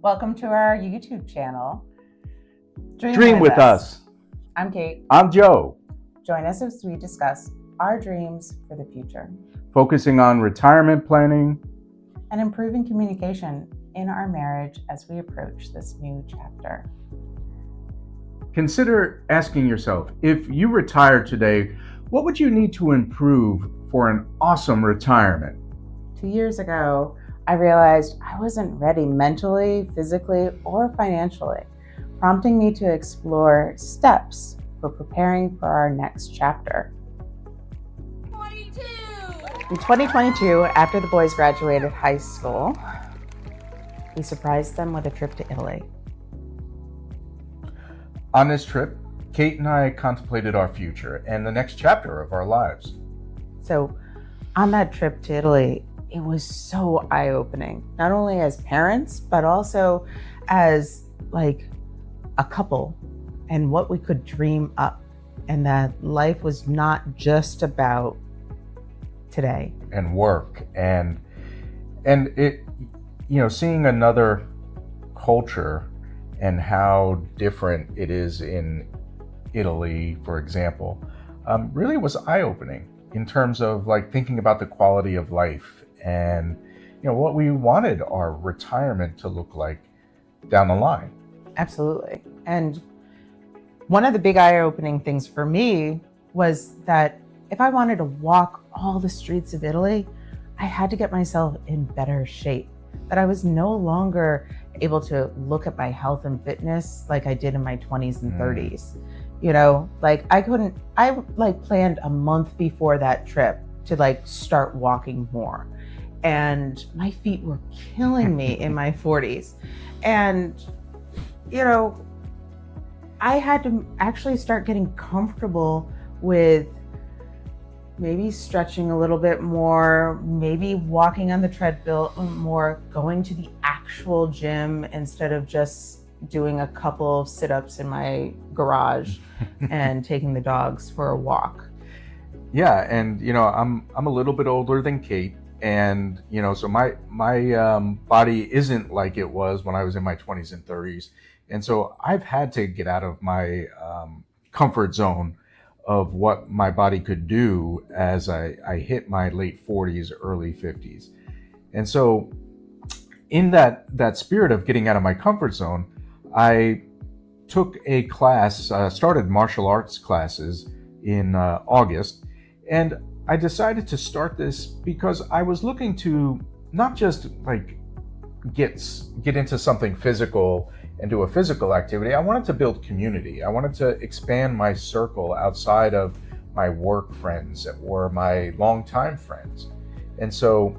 Welcome to our YouTube channel, Dream with us. I'm Kate. I'm Joe. Join us as we discuss our dreams for the future, focusing on retirement planning and improving communication in our marriage as we approach this new chapter. Consider asking yourself, if you retired today, what would you need to improve for an awesome retirement? 2 years ago, I realized I wasn't ready mentally, physically, or financially, prompting me to explore steps for preparing for our next chapter. In 2022, after the boys graduated high school, we surprised them with a trip to Italy. On this trip, Kate and I contemplated our future and the next chapter of our lives. So on that trip to Italy, it was so eye-opening, not only as parents, but also as like a couple and what we could dream up, and that life was not just about today. And work and it, seeing another culture and how different it is in Italy, for example, really was eye-opening in terms of like thinking about the quality of life and what we wanted our retirement to look like down the line. Absolutely. And one of the big eye-opening things for me was that if I wanted to walk all the streets of Italy, I had to get myself in better shape. That I was no longer able to look at my health and fitness like I did in my 20s and 30s. I planned a month before that trip to start walking more. And my feet were killing me in my 40s. And, I had to actually start getting comfortable with maybe stretching a little bit more, maybe walking on the treadmill more, going to the actual gym instead of just doing a couple of sit-ups in my garage and taking the dogs for a walk. Yeah, and I'm a little bit older than Kate, and so my body isn't like it was when I was in my 20s and 30s, and so I've had to get out of my comfort zone of what my body could do as I hit my late 40s, early 50s. And so in that spirit of getting out of my comfort zone, I took a class, started martial arts classes in August, and I decided to start this because I was looking to not just get into something physical and do a physical activity. I wanted to build community. I wanted to expand my circle outside of my work friends or my longtime friends. And so,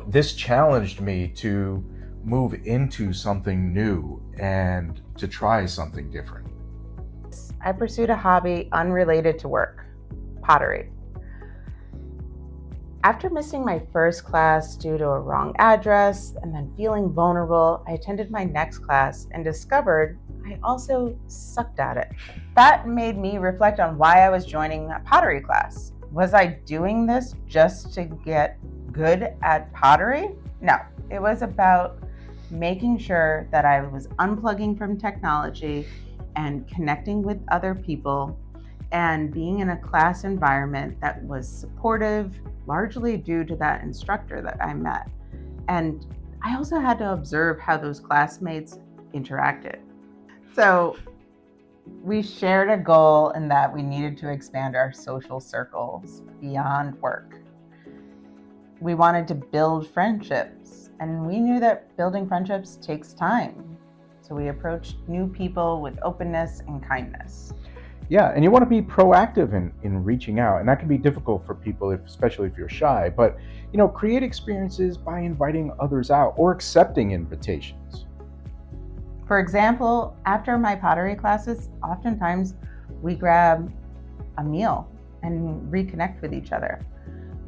this challenged me to move into something new and to try something different. I pursued a hobby unrelated to work, pottery. After missing my first class due to a wrong address and then feeling vulnerable, I attended my next class and discovered I also sucked at it. That made me reflect on why I was joining a pottery class. Was I doing this just to get good at pottery? No, it was about making sure that I was unplugging from technology and connecting with other people and being in a class environment that was supportive, largely due to that instructor that I met. And I also had to observe how those classmates interacted. So we shared a goal in that we needed to expand our social circles beyond work. We wanted to build friendships, and we knew that building friendships takes time. So we approached new people with openness and kindness. Yeah, and you want to be proactive in reaching out, and that can be difficult for people, especially if you're shy. But create experiences by inviting others out or accepting invitations. For example, after my pottery classes, oftentimes we grab a meal and reconnect with each other,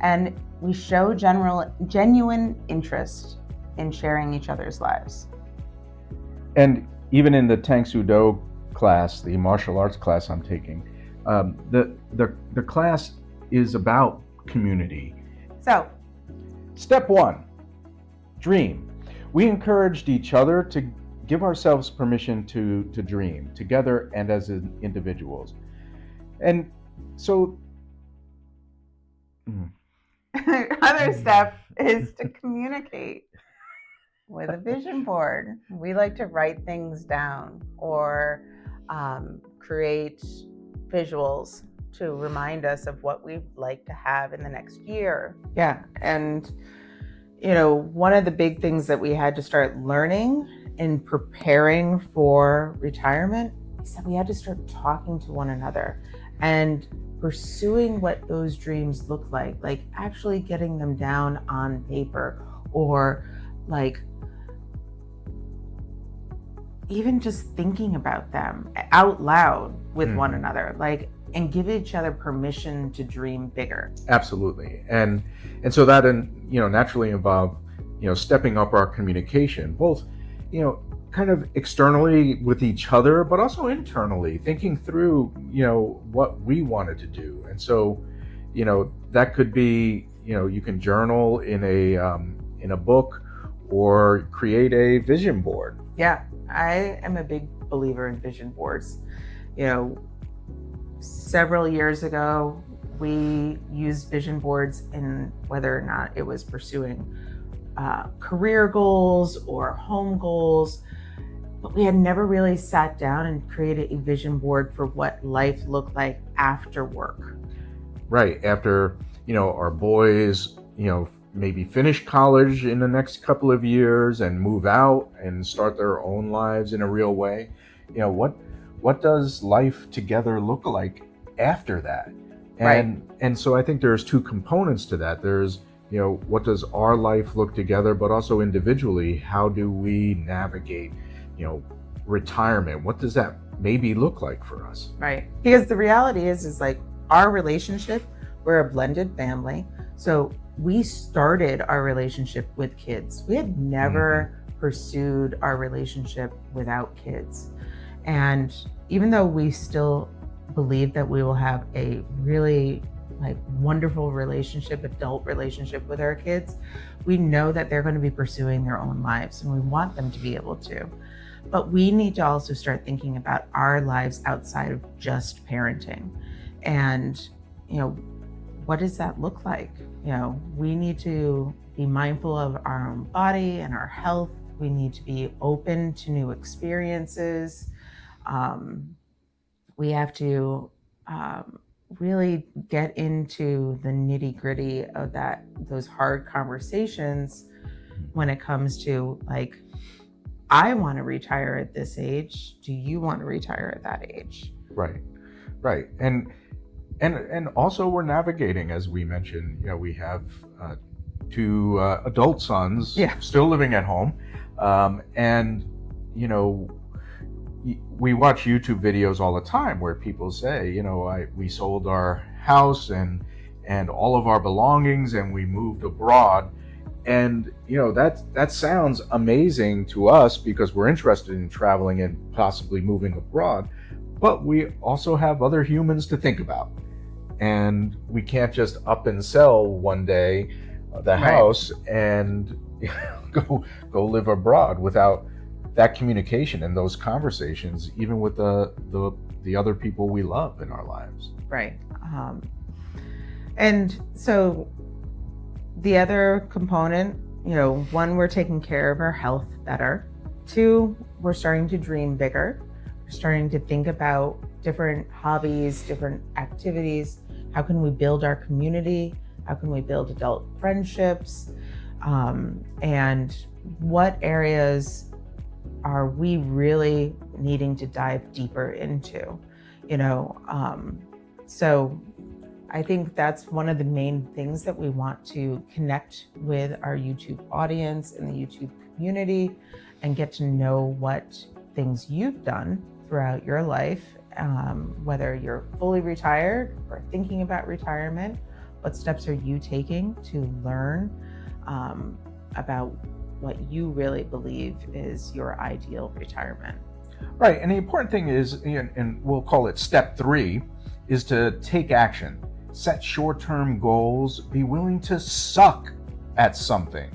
and we show genuine interest in sharing each other's lives. And even in the Tang Soo Do class, the martial arts class I'm taking, the class is about community. So, step 1, dream. We encouraged each other to give ourselves permission to dream together and as individuals. And so, Other step is to communicate with a vision board. We like to write things down or create visuals to remind us of what we'd like to have in the next year. Yeah. And, one of the big things that we had to start learning in preparing for retirement is that we had to start talking to one another and pursuing what those dreams look like actually getting them down on paper, or like even just thinking about them out loud with one another, and give each other permission to dream bigger. Absolutely. And so that, naturally involved, stepping up our communication, both, kind of externally with each other, but also internally, thinking through, what we wanted to do. And so, that could be, you can journal in a book or create a vision board. Yeah, I am a big believer in vision boards. Several years ago, we used vision boards in whether or not it was pursuing career goals or home goals, but we had never really sat down and created a vision board for what life looked like after work. Right, after, our boys, maybe finish college in the next couple of years and move out and start their own lives in a real way. What does life together look like after that? And so I think there's two components to that. There's, what does our life look together, but also individually, how do we navigate, retirement? What does that maybe look like for us? Right. Because the reality is like our relationship, we're a blended family. So we started our relationship with kids. We had never pursued our relationship without kids. And even though we still believe that we will have a really wonderful adult relationship with our kids, we know that they're going to be pursuing their own lives and we want them to be able to. But we need to also start thinking about our lives outside of just parenting. And, what does that look like? We need to be mindful of our own body and our health. We need to be open to new experiences. We have to really get into the nitty-gritty of those hard conversations when it comes to I want to retire at this age. Do you want to retire at that age? Right. And also we're navigating, as we mentioned, we have two adult sons still living at home. And, we watch YouTube videos all the time where people say, we sold our house and all of our belongings and we moved abroad. And, that sounds amazing to us because we're interested in traveling and possibly moving abroad. But we also have other humans to think about. And we can't just up and sell one day the house and go live abroad without that communication and those conversations, even with the other people we love in our lives. Right. And so the other component, one, we're taking care of our health better. Two, we're starting to dream bigger. We're starting to think about different hobbies, different activities. How can we build our community? How can we build adult friendships? And what areas are we really needing to dive deeper into? So I think that's one of the main things that we want to connect with our YouTube audience and the YouTube community and get to know what things you've done throughout your life, whether you're fully retired or thinking about retirement. What steps are you taking to learn about what you really believe is your ideal retirement? Right, and the important thing is, and we'll call it step 3, is to take action. Set short-term goals, be willing to suck at something,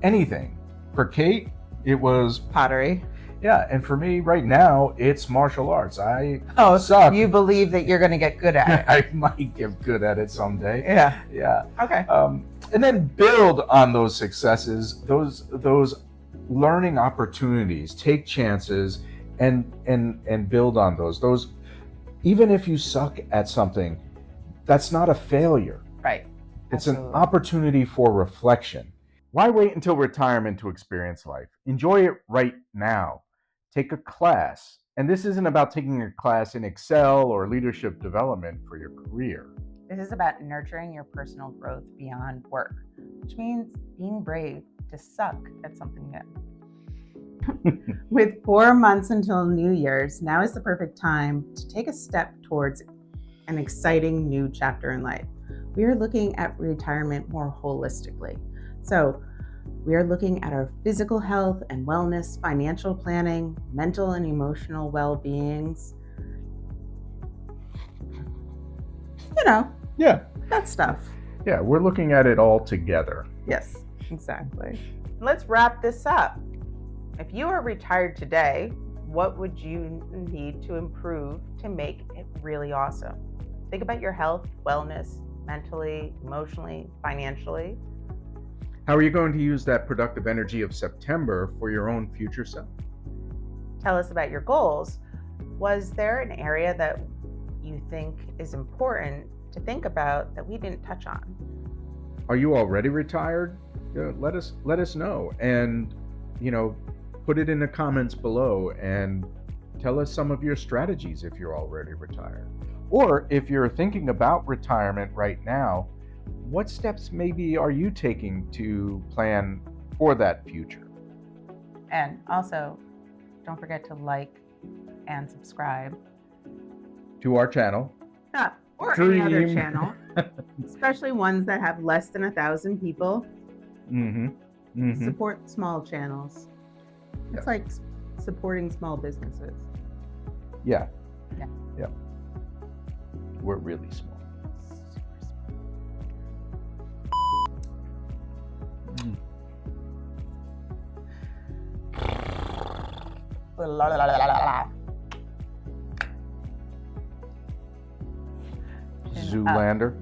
anything, For Kate, it was pottery. Yeah, and for me right now, it's martial arts. I suck. You believe that you're going to get good at it. I might get good at it someday. Yeah. Okay. And then build on those successes, those learning opportunities. Take chances and build on those. Those, even if you suck at something, that's not a failure. Right. It's Absolutely. an opportunity for reflection. Why wait until retirement to experience life? Enjoy it right now. Take a class. And this isn't about taking a class in Excel or leadership development for your career. This is about nurturing your personal growth beyond work, which means being brave to suck at something new. With 4 months until New Year's, now is the perfect time to take a step towards an exciting new chapter in life. We are looking at retirement more holistically. So we are looking at our physical health and wellness, financial planning, mental and emotional well-beings. Yeah. That stuff. Yeah, we're looking at it all together. Yes, exactly. Let's wrap this up. If you are retired today, what would you need to improve to make it really awesome? Think about your health, wellness, mentally, emotionally, financially. How are you going to use that productive energy of September for your own future self? Tell us about your goals. Was there an area that you think is important to think about that we didn't touch on? Are you already retired? Let us know, and put it in the comments below and tell us some of your strategies if you're already retired. Or if you're thinking about retirement right now, what steps maybe are you taking to plan for that future? And also, don't forget to like and subscribe to our channel. Or any other channel, especially ones that have less than 1,000 people. Support small channels. It's like supporting small businesses. Yeah. We're really small. Zoolander.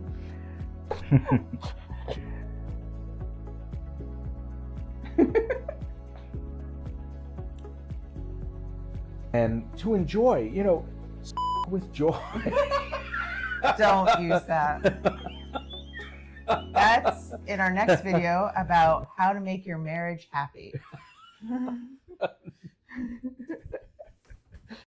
And to enjoy, with joy. Don't use that. That's in our next video about how to make your marriage happy.